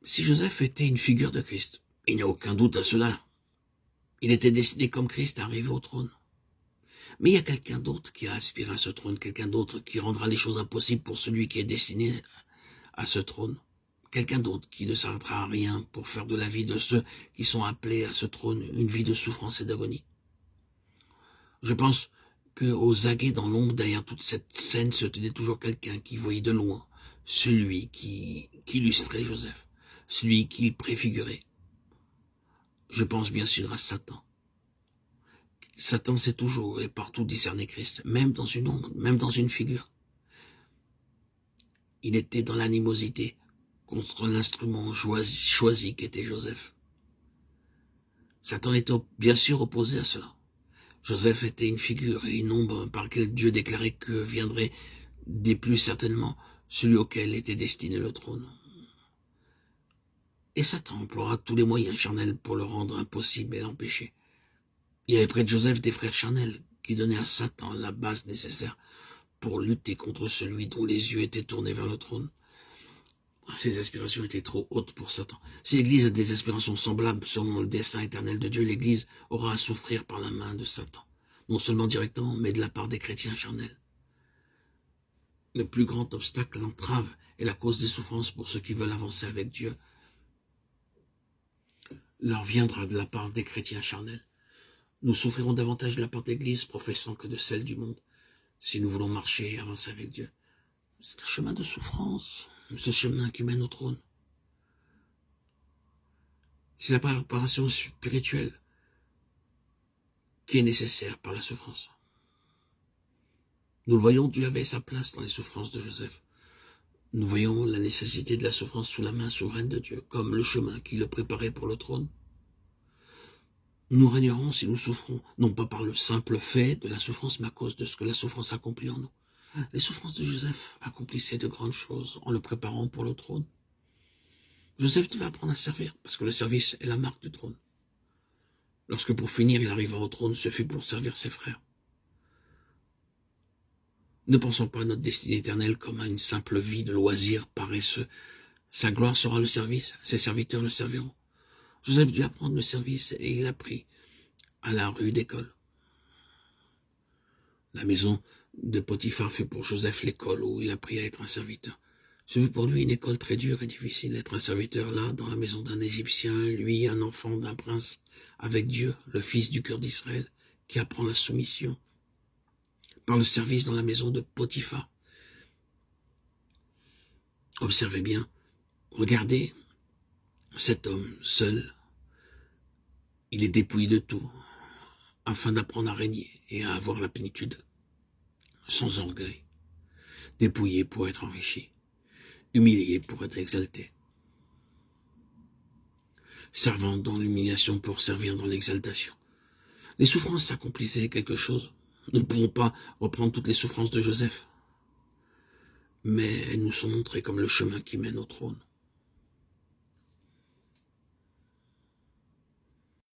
Si Joseph était une figure de Christ, il n'y a aucun doute à cela. Il était destiné comme Christ à arriver au trône. Mais il y a quelqu'un d'autre qui a aspiré à ce trône, quelqu'un d'autre qui rendra les choses impossibles pour celui qui est destiné à ce trône. Quelqu'un d'autre qui ne s'arrêtera à rien pour faire de la vie de ceux qui sont appelés à ce trône une vie de souffrance et d'agonie. Je pense qu'aux aguets dans l'ombre, derrière toute cette scène, se tenait toujours quelqu'un qui voyait de loin, celui qui illustrait Joseph, celui qui préfigurait. Je pense bien sûr à Satan. Satan sait toujours et partout discerner Christ, même dans une ombre, même dans une figure. Il était dans l'animosité contre l'instrument choisi qu'était Joseph. Satan était bien sûr opposé à cela. Joseph était une figure et une ombre par laquelle Dieu déclarait que viendrait des plus certainement celui auquel était destiné le trône. Et Satan emploiera tous les moyens charnels pour le rendre impossible et l'empêcher. Il y avait près de Joseph des frères charnels qui donnaient à Satan la base nécessaire pour lutter contre celui dont les yeux étaient tournés vers le trône. Ses aspirations étaient trop hautes pour Satan. Si l'Église a des aspirations semblables selon le dessein éternel de Dieu, l'Église aura à souffrir par la main de Satan. Non seulement directement, mais de la part des chrétiens charnels. Le plus grand obstacle, l'entrave, est la cause des souffrances pour ceux qui veulent avancer avec Dieu. Leur viendra de la part des chrétiens charnels. Nous souffrirons davantage de la part de l'Église professant que de celle du monde, si nous voulons marcher et avancer avec Dieu. C'est un chemin de souffrance, ce chemin qui mène au trône. C'est la préparation spirituelle qui est nécessaire par la souffrance. Nous le voyons, Dieu avait sa place dans les souffrances de Joseph. Nous voyons la nécessité de la souffrance sous la main souveraine de Dieu, comme le chemin qui le préparait pour le trône. Nous régnerons si nous souffrons, non pas par le simple fait de la souffrance, mais à cause de ce que la souffrance accomplit en nous. Les souffrances de Joseph accomplissaient de grandes choses en le préparant pour le trône. Joseph devait apprendre à servir, parce que le service est la marque du trône. Lorsque pour finir il arriva au trône, ce fut pour servir ses frères. Ne pensons pas à notre destinée éternelle comme à une simple vie de loisirs paresseux. Sa gloire sera le service, ses serviteurs le serviront. Joseph dut apprendre le service et il apprit à la rude école. La maison de Potiphar fut pour Joseph l'école où il apprit à être un serviteur. Ce fut pour lui une école très dure et difficile d'être un serviteur là, dans la maison d'un Égyptien, lui, un enfant d'un prince, avec Dieu, le fils du cœur d'Israël, qui apprend la soumission par le service dans la maison de Potiphar. Observez bien, regardez cet homme seul, il est dépouillé de tout, afin d'apprendre à régner et à avoir la plénitude, sans orgueil, dépouillé pour être enrichi, humilié pour être exalté, servant dans l'humiliation pour servir dans l'exaltation. Les souffrances accomplissaient quelque chose. Nous ne pouvons pas reprendre toutes les souffrances de Joseph, mais elles nous sont montrées comme le chemin qui mène au trône.